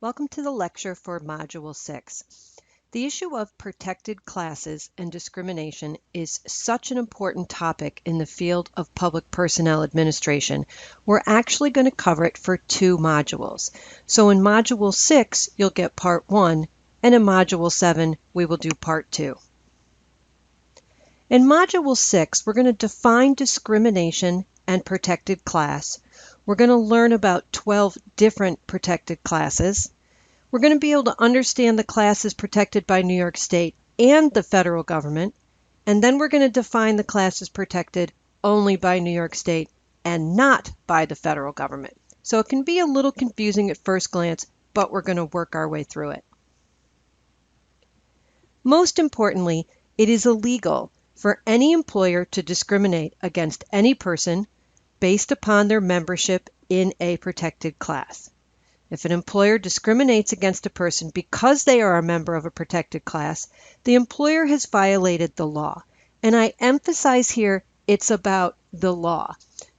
Welcome to the lecture for Module 6. The issue of protected classes and discrimination is such an important topic in the field of public personnel administration. We're actually going to cover it for 2 modules. So in Module 6, you'll get Part 1, and in Module 7, we will do Part 2. In Module 6, we're going to define discrimination and protected class. We're going to learn about 12 different protected classes. We're going to be able to understand the classes protected by New York State and the federal government, and then we're going to define the classes protected only by New York State and not by the federal government. So it can be a little confusing at first glance, but we're going to work our way through it. Most importantly, it is illegal for any employer to discriminate against any person based upon their membership in a protected class. If an employer discriminates against a person because they are a member of a protected class, the employer has violated the law. And I emphasize here, it's about the law.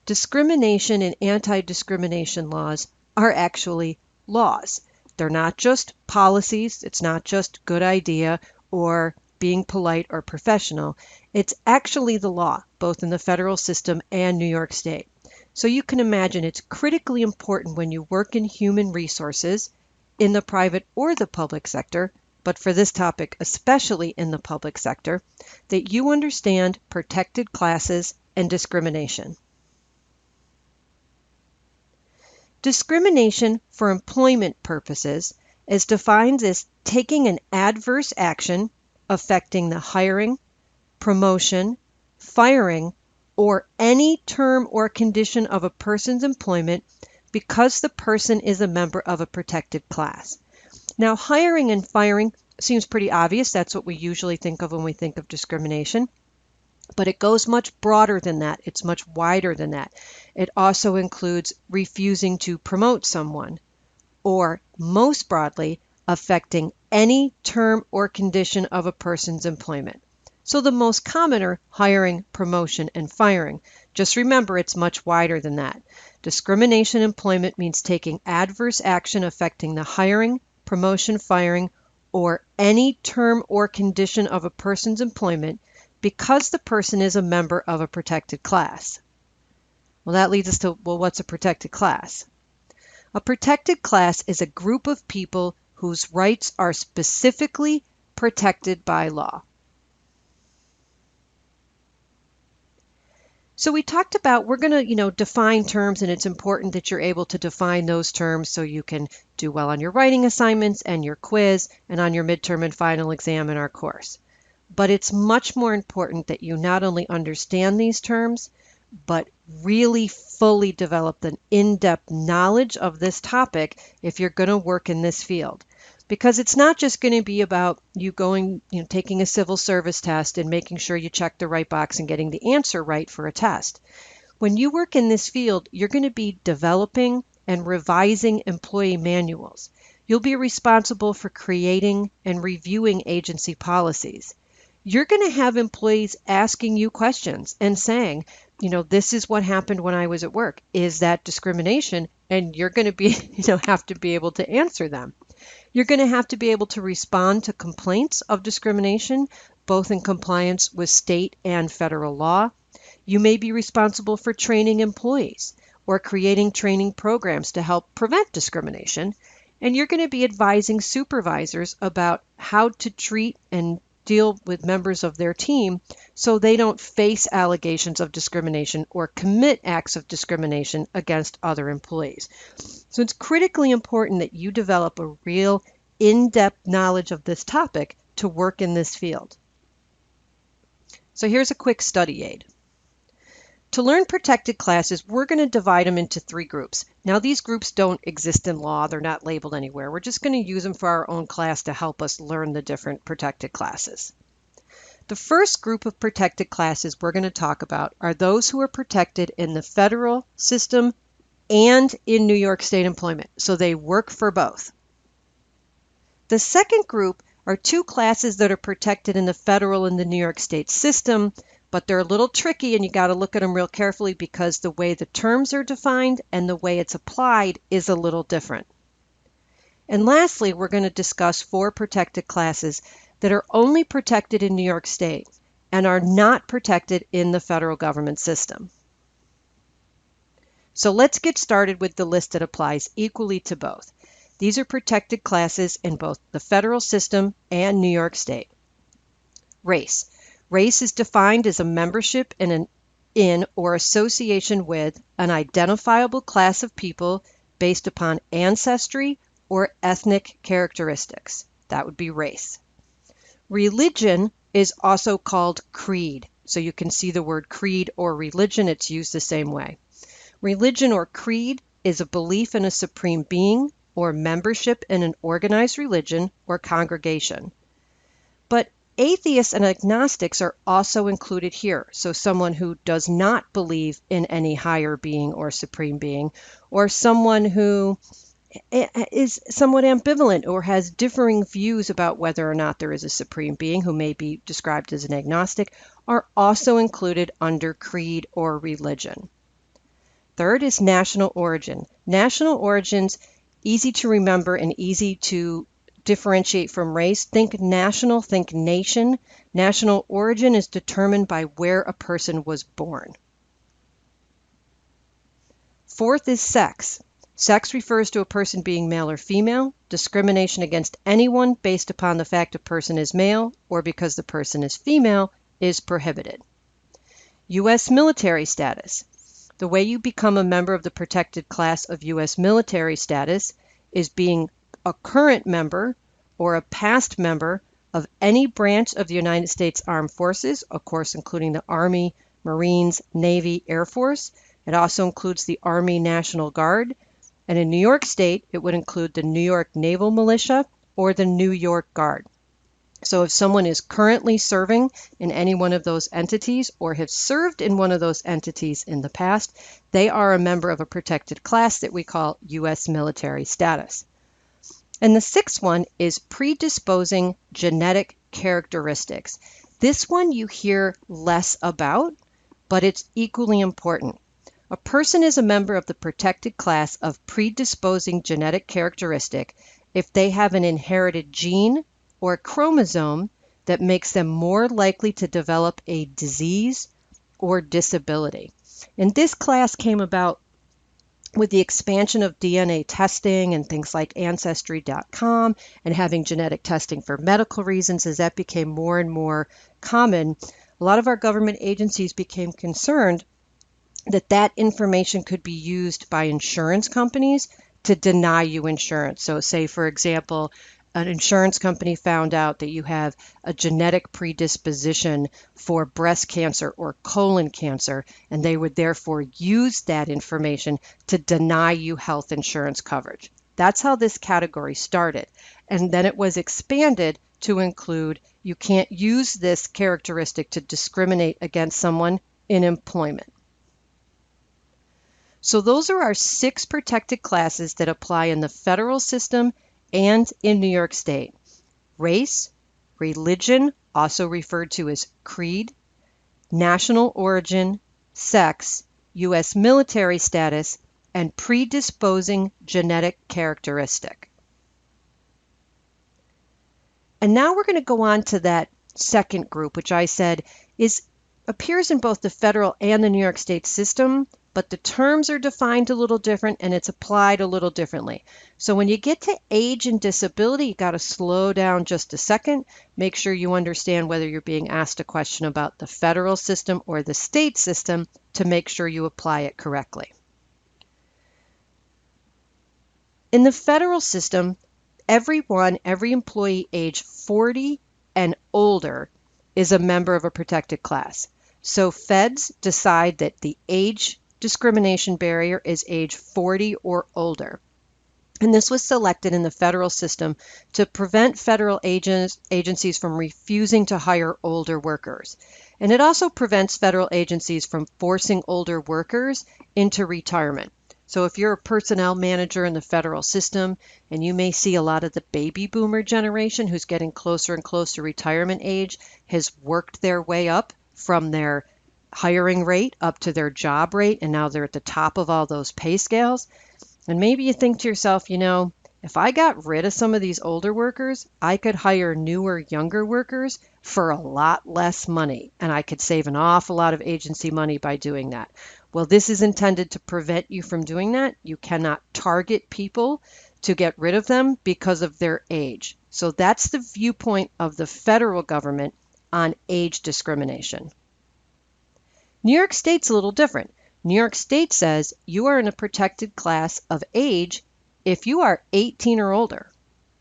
Discrimination and anti-discrimination laws are actually laws. They're not just policies, it's not just good idea or being polite or professional. It's actually the law, both in the federal system and New York State. So you can imagine it's critically important when you work in human resources in the private or the public sector, but for this topic, especially in the public sector, that you understand protected classes and discrimination. Discrimination for employment purposes is defined as taking an adverse action affecting the hiring, promotion, firing, or any term or condition of a person's employment because the person is a member of a protected class. Now, hiring and firing seems pretty obvious. That's what we usually think of when we think of discrimination. But it goes much broader than that. It's much wider than that. It also includes refusing to promote someone, or most broadly, affecting any term or condition of a person's employment. So the most common are hiring, promotion, and firing. Just remember, it's much wider than that. Discrimination in employment means taking adverse action affecting the hiring, promotion, firing, or any term or condition of a person's employment because the person is a member of a protected class. Well, that leads us to, what's a protected class? A protected class is a group of people whose rights are specifically protected by law. So we talked about we're going to, define terms, and it's important that you're able to define those terms so you can do well on your writing assignments and your quiz and on your midterm and final exam in our course. But it's much more important that you not only understand these terms, but really fully develop an in-depth knowledge of this topic if you're going to work in this field. Because it's not just going to be about you going, taking a civil service test and making sure you check the right box and getting the answer right for a test. When you work in this field, you're going to be developing and revising employee manuals. You'll be responsible for creating and reviewing agency policies. You're going to have employees asking you questions and saying, this is what happened when I was at work. Is that discrimination? And you're going to be, have to be able to answer them. You're going to have to be able to respond to complaints of discrimination, both in compliance with state and federal law. You may be responsible for training employees or creating training programs to help prevent discrimination. And you're going to be advising supervisors about how to treat and deal with members of their team so they don't face allegations of discrimination or commit acts of discrimination against other employees. So it's critically important that you develop a real in-depth knowledge of this topic to work in this field. So here's a quick study aid. To learn protected classes, we're going to divide them into 3 groups. Now, these groups don't exist in law. They're not labeled anywhere. We're just going to use them for our own class to help us learn the different protected classes. The first group of protected classes we're going to talk about are those who are protected in the federal system and in New York State employment. So they work for both. The second group are 2 classes that are protected in the federal and the New York State system, but they're a little tricky and you got to look at them real carefully because the way the terms are defined and the way it's applied is a little different. And lastly, we're going to discuss 4 protected classes that are only protected in New York State and are not protected in the federal government system. So let's get started with the list that applies equally to both. These are protected classes in both the federal system and New York State. Race. Race is defined as a membership in or association with an identifiable class of people based upon ancestry or ethnic characteristics. That would be race. Religion is also called creed. So you can see the word creed or religion, it's used the same way. Religion or creed is a belief in a supreme being or membership in an organized religion or congregation. But atheists and agnostics are also included here. So someone who does not believe in any higher being or supreme being, or someone who is somewhat ambivalent or has differing views about whether or not there is a supreme being, who may be described as an agnostic, are also included under creed or religion. Third is national origin. National origins, easy to remember and easy to differentiate from race. Think national, think nation. National origin is determined by where a person was born. Fourth is sex. Sex refers to a person being male or female. Discrimination against anyone based upon the fact a person is male or because the person is female is prohibited. U.S. military status. The way you become a member of the protected class of U.S. military status is being a current member or a past member of any branch of the United States Armed Forces, of course, including the Army, Marines, Navy, Air Force. It also includes the Army National Guard. And in New York State, it would include the New York Naval Militia or the New York Guard. So if someone is currently serving in any one of those entities or have served in one of those entities in the past, they are a member of a protected class that we call U.S. military status. And the sixth one is predisposing genetic characteristics. This one you hear less about, but it's equally important. A person is a member of the protected class of predisposing genetic characteristic if they have an inherited gene or a chromosome that makes them more likely to develop a disease or disability. And this class came about with the expansion of DNA testing and things like Ancestry.com and having genetic testing for medical reasons. As that became more and more common, a lot of our government agencies became concerned that that information could be used by insurance companies to deny you insurance. So say, for example, an insurance company found out that you have a genetic predisposition for breast cancer or colon cancer, and they would therefore use that information to deny you health insurance coverage. That's how this category started. And then it was expanded to include you can't use this characteristic to discriminate against someone in employment. So those are our 6 protected classes that apply in the federal system and in New York State. Race, religion, also referred to as creed, national origin, sex, U.S. military status, and predisposing genetic characteristic. And now we're going to go on to that second group, which I said appears in both the federal and the New York State system, but the terms are defined a little different and it's applied a little differently. So when you get to age and disability, you got to slow down just a second. Make sure you understand whether you're being asked a question about the federal system or the state system to make sure you apply it correctly. In the federal system, every employee age 40 and older is a member of a protected class. So feds decide that the age discrimination barrier is age 40 or older. And this was selected in the federal system to prevent federal agencies from refusing to hire older workers. And it also prevents federal agencies from forcing older workers into retirement. So if you're a personnel manager in the federal system, and you may see a lot of the baby boomer generation who's getting closer and closer to retirement age, has worked their way up from their hiring rate up to their job rate, and now they're at the top of all those pay scales. And maybe you think to yourself, If I got rid of some of these older workers, I could hire newer, younger workers for a lot less money, and I could save an awful lot of agency money by doing that. Well, this is intended to prevent you from doing that. You cannot target people to get rid of them because of their age. So that's the viewpoint of the federal government on age discrimination. New York State's a little different. New York State says you are in a protected class of age if you are 18 or older.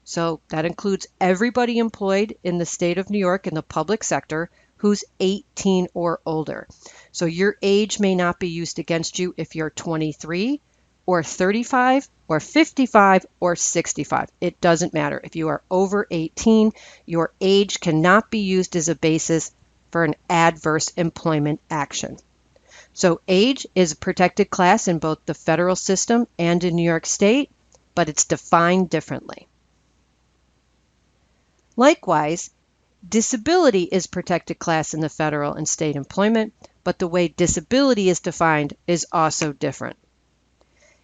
So that includes everybody employed in the state of New York in the public sector who's 18 or older. So your age may not be used against you if you're 23 or 35 or 55 or 65. It doesn't matter. If you are over 18, your age cannot be used as a basis for an adverse employment action. So age is a protected class in both the federal system and in New York State, but it's defined differently. Likewise, disability is protected class in the federal and state employment, but the way disability is defined is also different.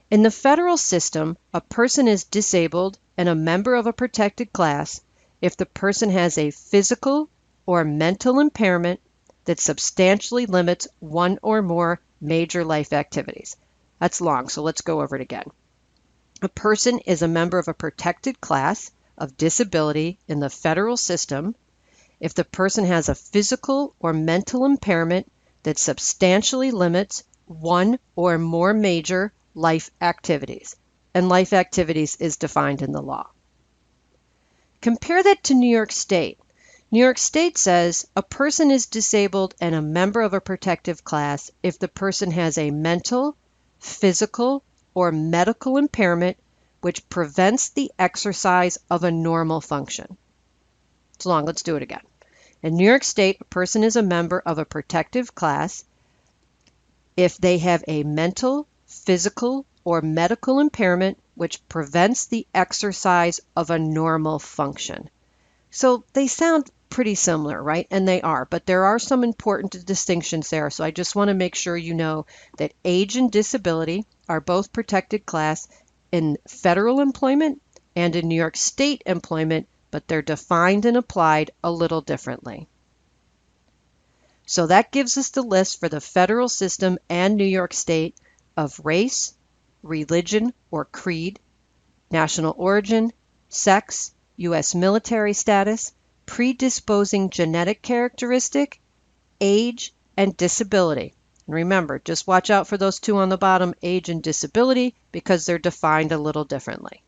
In the federal system, a person is disabled and a member of a protected class if the person has a physical or mental impairment that substantially limits one or more major life activities. That's long, so let's go over it again. A person is a member of a protected class of disability in the federal system if the person has a physical or mental impairment that substantially limits one or more major life activities. And life activities is defined in the law. Compare that to New York State. New York State says a person is disabled and a member of a protective class if the person has a mental, physical, or medical impairment which prevents the exercise of a normal function. It's long, let's do it again. In New York State, a person is a member of a protective class if they have a mental, physical, or medical impairment which prevents the exercise of a normal function. So they sound pretty similar, right? And they are, but there are some important distinctions there. So I just want to make sure you know that age and disability are both protected class in federal employment and in New York State employment, but they're defined and applied a little differently. So that gives us the list for the federal system and New York State of race, religion or creed, national origin, sex, U.S. military status, predisposing genetic characteristic, age, and disability. And remember, just watch out for those two on the bottom, age and disability, because they're defined a little differently.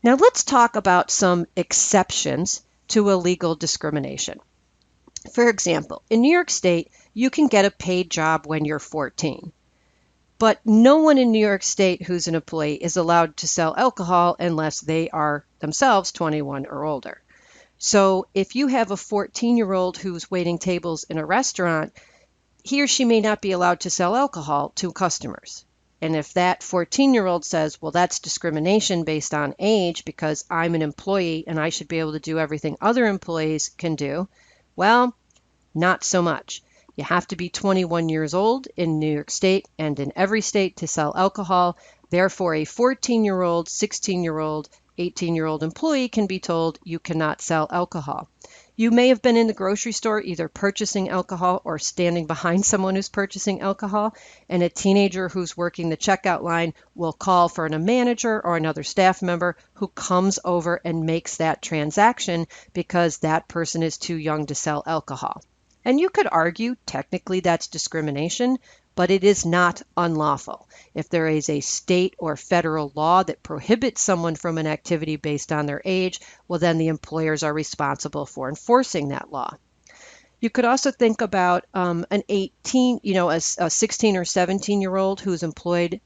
Now let's talk about some exceptions to illegal discrimination. For example, in New York State, you can get a paid job when you're 14. But no one in New York State who's an employee is allowed to sell alcohol unless they are themselves 21 or older. So if you have a 14-year-old who's waiting tables in a restaurant, he or she may not be allowed to sell alcohol to customers. And if that 14-year-old says, well, that's discrimination based on age because I'm an employee and I should be able to do everything other employees can do, well, not so much. You have to be 21 years old in New York State and in every state to sell alcohol. Therefore, a 14-year-old, 16-year-old, 18-year-old employee can be told you cannot sell alcohol. You may have been in the grocery store either purchasing alcohol or standing behind someone who's purchasing alcohol, and a teenager who's working the checkout line will call for a manager or another staff member who comes over and makes that transaction because that person is too young to sell alcohol. And you could argue technically that's discrimination, but it is not unlawful. If there is a state or federal law that prohibits someone from an activity based on their age, well, then the employers are responsible for enforcing that law. You could also think about an 18, a 16 or 17-year-old who's employed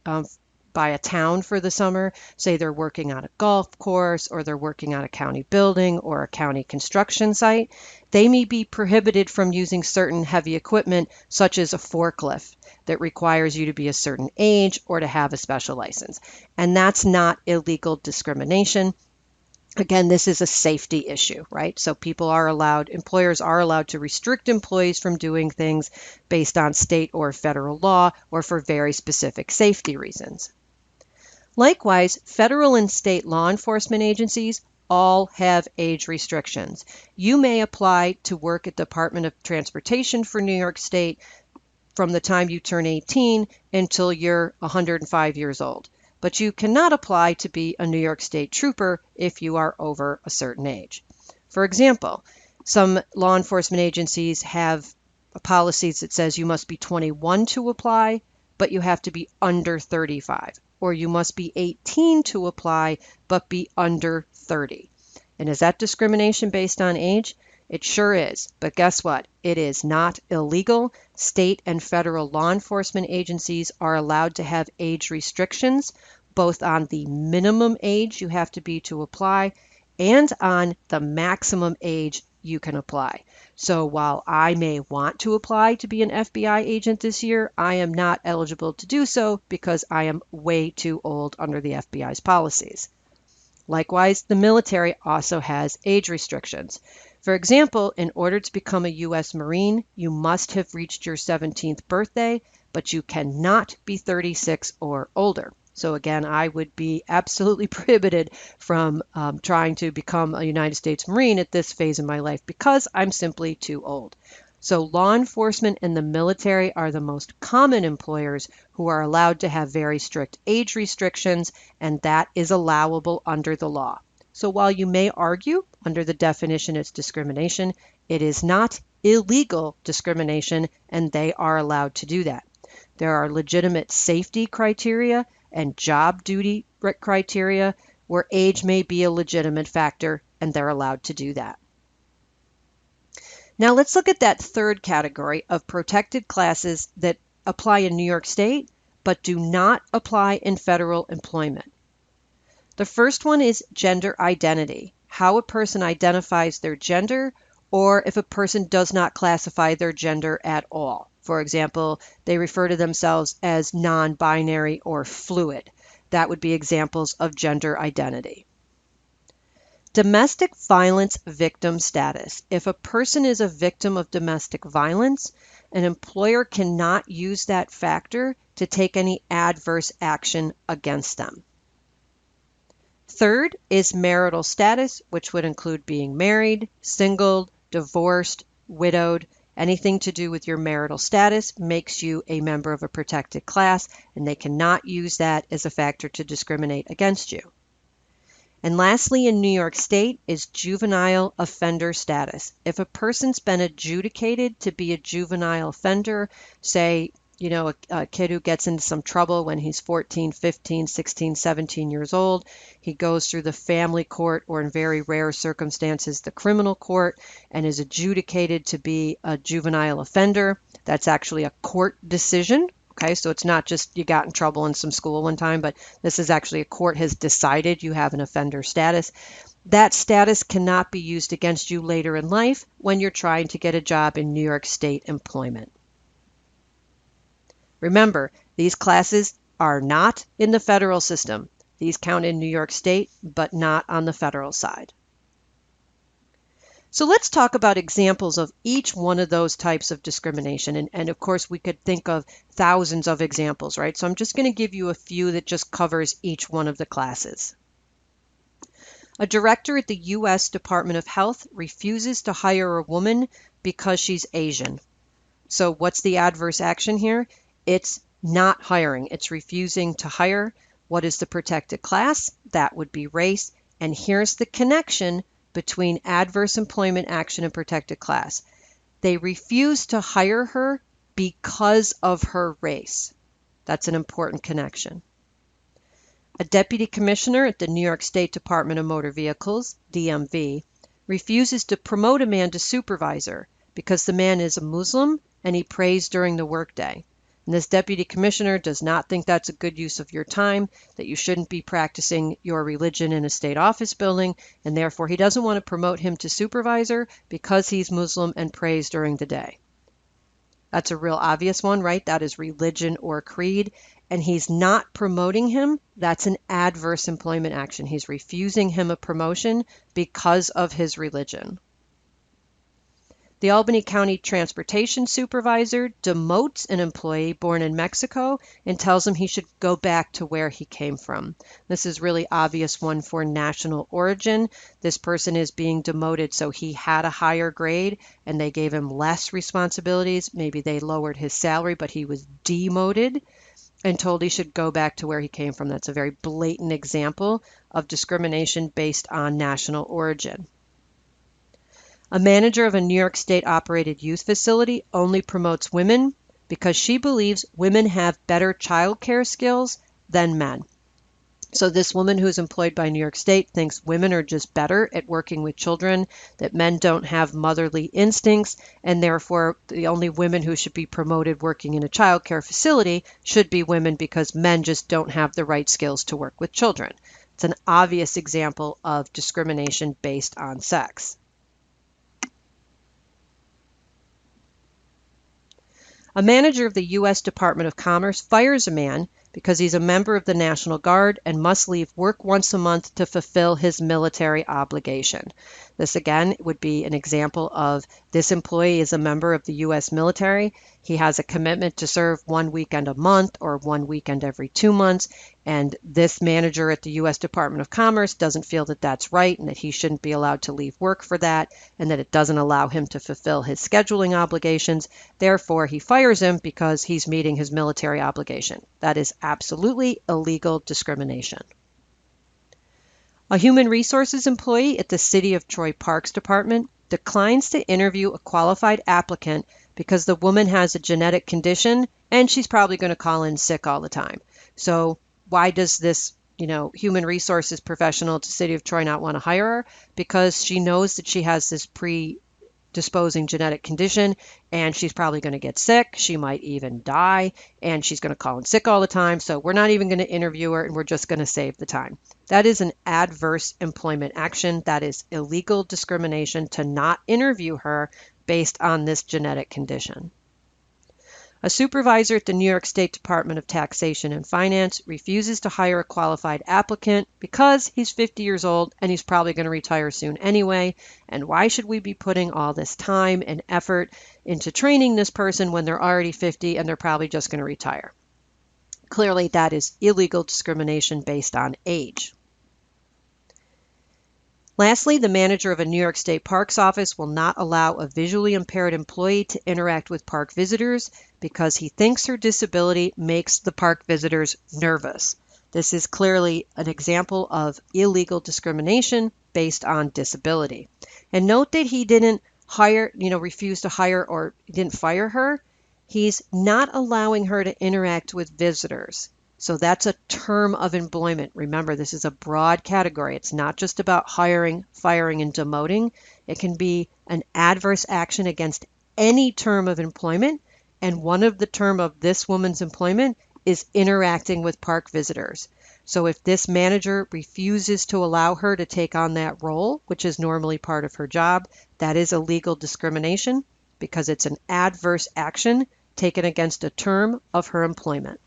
by a town for the summer. Say they're working on a golf course or they're working on a county building or a county construction site. They may be prohibited from using certain heavy equipment, such as a forklift that requires you to be a certain age or to have a special license. And that's not illegal discrimination. Again, this is a safety issue, right? So employers are allowed to restrict employees from doing things based on state or federal law or for very specific safety reasons. Likewise, federal and state law enforcement agencies all have age restrictions. You may apply to work at the Department of Transportation for New York State from the time you turn 18 until you're 105 years old. But you cannot apply to be a New York State trooper if you are over a certain age. For example, some law enforcement agencies have policies that says you must be 21 to apply, but you have to be under 35. Or you must be 18 to apply, but be under 30. And is that discrimination based on age? It sure is, but guess what? It is not illegal. State and federal law enforcement agencies are allowed to have age restrictions, both on the minimum age you have to be to apply and on the maximum age you can apply. So while I may want to apply to be an FBI agent this year, I am not eligible to do so because I am way too old under the FBI's policies. Likewise, the military also has age restrictions. For example, in order to become a U.S. Marine, you must have reached your 17th birthday, but you cannot be 36 or older. So again, I would be absolutely prohibited from trying to become a United States Marine at this phase in my life because I'm simply too old. So law enforcement and the military are the most common employers who are allowed to have very strict age restrictions, and that is allowable under the law. So while you may argue under the definition it's discrimination, it is not illegal discrimination, and they are allowed to do that. There are legitimate safety criteria and job duty criteria where age may be a legitimate factor, and they're allowed to do that. Now let's look at that third category of protected classes that apply in New York State but do not apply in federal employment. The first one is gender identity, how a person identifies their gender, or if a person does not classify their gender at all. For example, they refer to themselves as non-binary or fluid. That would be examples of gender identity. Domestic violence victim status. If a person is a victim of domestic violence, an employer cannot use that factor to take any adverse action against them. Third is marital status, which would include being married, single, divorced, widowed. Anything to do with your marital status makes you a member of a protected class, and they cannot use that as a factor to discriminate against you. And lastly, in New York State is juvenile offender status. If a person's been adjudicated to be a juvenile offender, say, a kid who gets into some trouble when he's 14, 15, 16, 17 years old, he goes through the family court or in very rare circumstances, the criminal court, and is adjudicated to be a juvenile offender. That's actually a court decision. Okay, so it's not just you got in trouble in some school one time, but this is actually a court has decided you have an offender status. That status cannot be used against you later in life when you're trying to get a job in New York State employment. Remember, these classes are not in the federal system. These count in New York State, but not on the federal side. So let's talk about examples of each one of those types of discrimination. And of course, we could think of thousands of examples, right? So I'm just going to give you a few that just covers each one of the classes. A director at the U.S. Department of Health refuses to hire a woman because she's Asian. So what's the adverse action here? It's not hiring. It's refusing to hire. What is the protected class? That would be race. And here's the connection between adverse employment action and protected class. They refuse to hire her because of her race. That's an important connection. A deputy commissioner at the New York State Department of Motor Vehicles, DMV, refuses to promote a man to supervisor because the man is a Muslim and he prays during the workday. And this deputy commissioner does not think that's a good use of your time, that you shouldn't be practicing your religion in a state office building, and therefore he doesn't want to promote him to supervisor because he's Muslim and prays during the day. That's a real obvious one, right? That is religion or creed, and he's not promoting him. That's an adverse employment action. He's refusing him a promotion because of his religion. The Albany County Transportation Supervisor demotes an employee born in Mexico and tells him he should go back to where he came from. This is really obvious one for national origin. This person is being demoted, so he had a higher grade and they gave him less responsibilities. Maybe they lowered his salary, but he was demoted and told he should go back to where he came from. That's a very blatant example of discrimination based on national origin. A manager of a New York State operated youth facility only promotes women because she believes women have better child care skills than men. So this woman who's employed by New York State thinks women are just better at working with children, that men don't have motherly instincts, and therefore the only women who should be promoted working in a child care facility should be women because men just don't have the right skills to work with children. It's an obvious example of discrimination based on sex. A manager of the U.S. Department of Commerce fires a man because he's a member of the National Guard and must leave work once a month to fulfill his military obligation. This again would be an example of this employee is a member of the U.S. military. He has a commitment to serve 1 weekend a month or 1 weekend every 2 months, and this manager at the U.S. Department of Commerce doesn't feel that that's right and that he shouldn't be allowed to leave work for that and that it doesn't allow him to fulfill his scheduling obligations. Therefore, he fires him because he's meeting his military obligation. That is absolutely illegal discrimination. A human resources employee at the City of Troy Parks Department declines to interview a qualified applicant because the woman has a genetic condition and she's probably going to call in sick all the time. So why does this, human resources professional at the City of Troy not want to hire her? Because she knows that she has this predisposing genetic condition and she's probably going to get sick. She might even die and she's going to call in sick all the time. So we're not even going to interview her and we're just going to save the time. That is an adverse employment action. That is illegal discrimination to not interview her based on this genetic condition. A supervisor at the New York State Department of Taxation and Finance refuses to hire a qualified applicant because he's 50 years old and he's probably going to retire soon anyway. And why should we be putting all this time and effort into training this person when they're already 50 and they're probably just going to retire? Clearly, that is illegal discrimination based on age. Lastly, the manager of a New York State Parks office will not allow a visually impaired employee to interact with park visitors because he thinks her disability makes the park visitors nervous. This is clearly an example of illegal discrimination based on disability. And note that he didn't refuse to hire or didn't fire her. He's not allowing her to interact with visitors. So that's a term of employment. Remember, this is a broad category. It's not just about hiring, firing, and demoting. It can be an adverse action against any term of employment. And one of the term of this woman's employment is interacting with park visitors. So if this manager refuses to allow her to take on that role, which is normally part of her job, that is illegal discrimination because it's an adverse action taken against a term of her employment.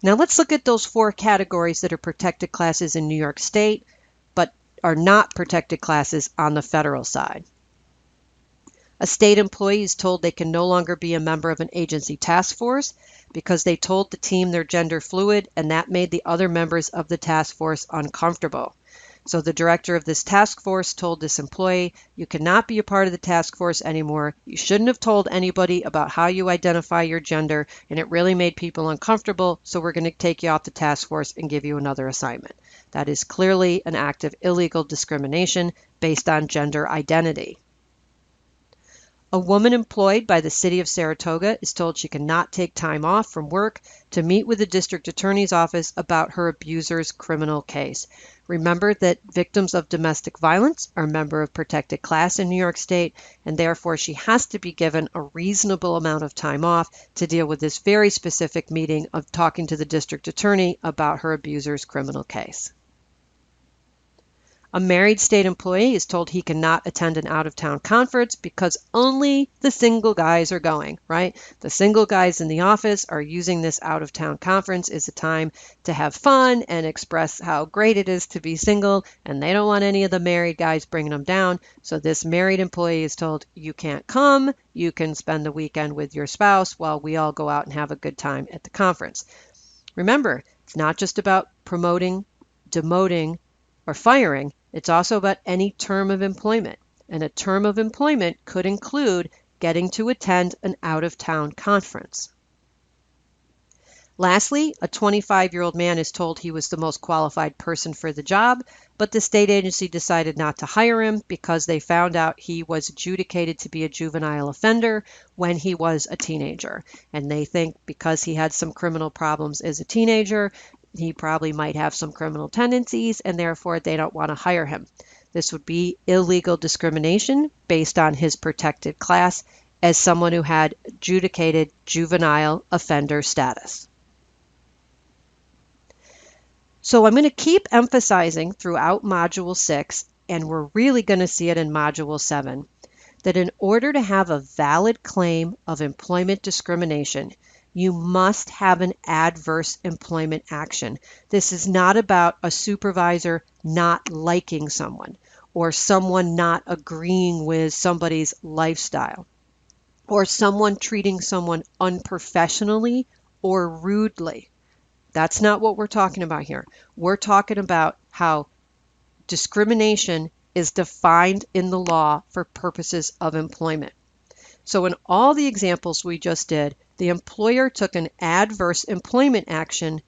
Now let's look at those 4 categories that are protected classes in New York State, but are not protected classes on the federal side. A state employee is told they can no longer be a member of an agency task force because they told the team they're gender fluid, and that made the other members of the task force uncomfortable. So the director of this task force told this employee, you cannot be a part of the task force anymore. You shouldn't have told anybody about how you identify your gender, and it really made people uncomfortable, so we're going to take you off the task force and give you another assignment. That is clearly an act of illegal discrimination based on gender identity. A woman employed by the city of Saratoga is told she cannot take time off from work to meet with the district attorney's office about her abuser's criminal case. Remember that victims of domestic violence are a member of protected class in New York State, and therefore she has to be given a reasonable amount of time off to deal with this very specific meeting of talking to the district attorney about her abuser's criminal case. A married state employee is told he cannot attend an out-of-town conference because only the single guys are going, right? The single guys in the office are using this out-of-town conference as a time to have fun and express how great it is to be single, and they don't want any of the married guys bringing them down. So this married employee is told, you can't come, you can spend the weekend with your spouse while we all go out and have a good time at the conference. Remember, it's not just about promoting, demoting, or firing. It's also about any term of employment. And a term of employment could include getting to attend an out-of-town conference. Lastly, a 25-year-old man is told he was the most qualified person for the job, but the state agency decided not to hire him because they found out he was adjudicated to be a juvenile offender when he was a teenager. And they think because he had some criminal problems as a teenager, he probably might have some criminal tendencies, and therefore they don't want to hire him. This would be illegal discrimination based on his protected class as someone who had adjudicated juvenile offender status. So I'm going to keep emphasizing throughout Module 6, and we're really going to see it in Module 7, that in order to have a valid claim of employment discrimination, you must have an adverse employment action. This is not about a supervisor not liking someone or someone not agreeing with somebody's lifestyle or someone treating someone unprofessionally or rudely. That's not what we're talking about here. We're talking about how discrimination is defined in the law for purposes of employment. So in all the examples we just did, the employer took an adverse employment action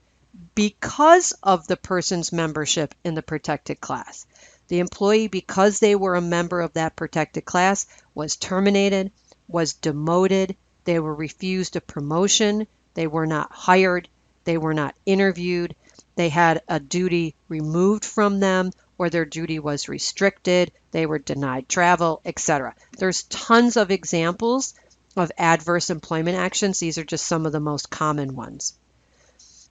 because of the person's membership in the protected class. The employee, because they were a member of that protected class, was terminated, was demoted, they were refused a promotion, they were not hired, they were not interviewed, they had a duty removed from them, or their duty was restricted, they were denied travel, etc. There's tons of examples of adverse employment actions. These are just some of the most common ones.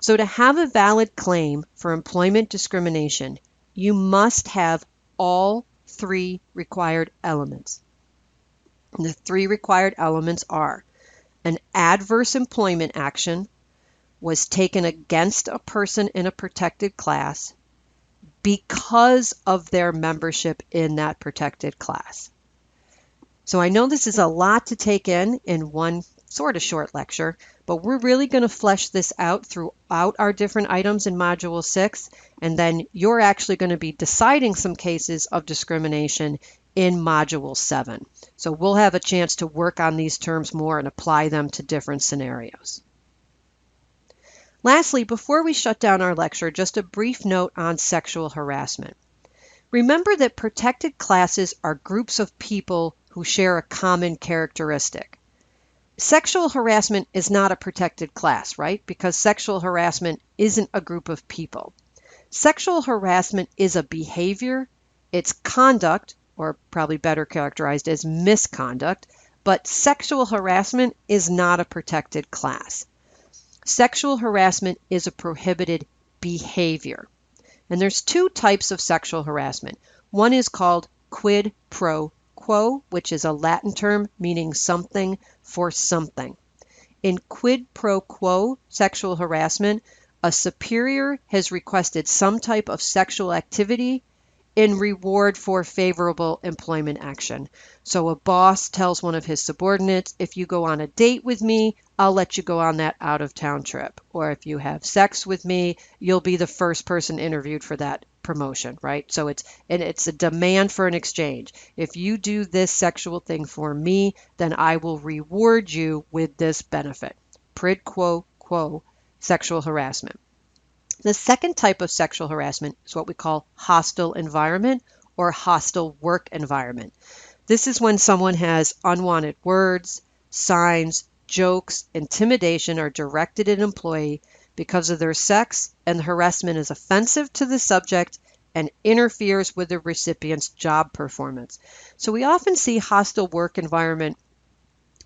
So to have a valid claim for employment discrimination, you must have all three required elements. And the three required elements are an adverse employment action was taken against a person in a protected class because of their membership in that protected class. So I know this is a lot to take in one sort of short lecture, but we're really going to flesh this out throughout our different items in Module 6, and then you're actually going to be deciding some cases of discrimination in Module 7. So we'll have a chance to work on these terms more and apply them to different scenarios. Lastly, before we shut down our lecture, just a brief note on sexual harassment. Remember that protected classes are groups of people who share a common characteristic. Sexual harassment is not a protected class, right? Because sexual harassment isn't a group of people. Sexual harassment is a behavior, it's conduct, or probably better characterized as misconduct, but sexual harassment is not a protected class. Sexual harassment is a prohibited behavior. And there's two types of sexual harassment. One is called quid pro quo, which is a Latin term meaning something for something. In quid pro quo sexual harassment, a superior has requested some type of sexual activity in reward for favorable employment action. So a boss tells one of his subordinates, if you go on a date with me, I'll let you go on that out-of-town trip. Or if you have sex with me, you'll be the first person interviewed for that promotion, right? So it's a demand for an exchange. If you do this sexual thing for me, then I will reward you with this benefit. Quid pro quo sexual harassment. The second type of sexual harassment is what we call hostile environment or hostile work environment. This is when someone has unwanted words, signs, jokes, intimidation are directed at an employee because of their sex, and the harassment is offensive to the subject and interferes with the recipient's job performance. So we often see hostile work environment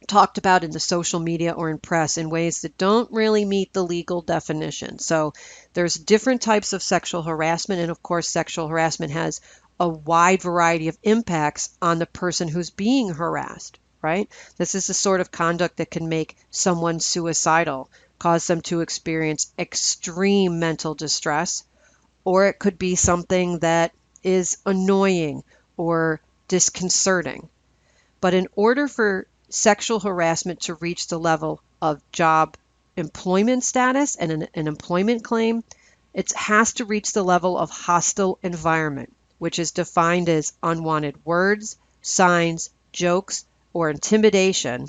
talked about in the social media or in press in ways that don't really meet the legal definition. So there's different types of sexual harassment, and of course sexual harassment has a wide variety of impacts on the person who's being harassed, right? This is the sort of conduct that can make someone suicidal, cause them to experience extreme mental distress, or it could be something that is annoying or disconcerting. But in order for sexual harassment to reach the level of job employment status and an employment claim, it has to reach the level of hostile environment, which is defined as unwanted words, signs, jokes, or intimidation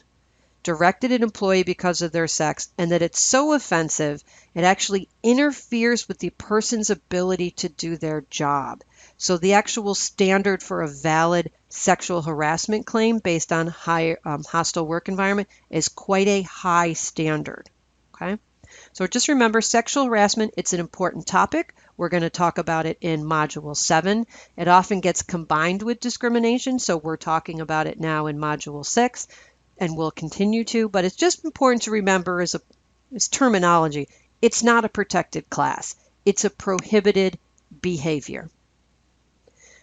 directed at an employee because of their sex, and that it's so offensive it actually interferes with the person's ability to do their job. So the actual standard for a valid sexual harassment claim based on hostile work environment is quite a high standard. Okay, so just remember, sexual harassment, it's an important topic. We're going to talk about it in Module 7. It often gets combined with discrimination, so we're talking about it now in Module 6, and we'll continue to, but it's just important to remember as terminology. It's not a protected class. It's a prohibited behavior.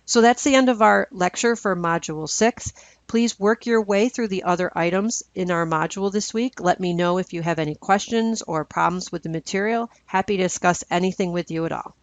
So that's the end of our lecture for Module 6. Please work your way through the other items in our module this week. Let me know if you have any questions or problems with the material. Happy to discuss anything with you at all.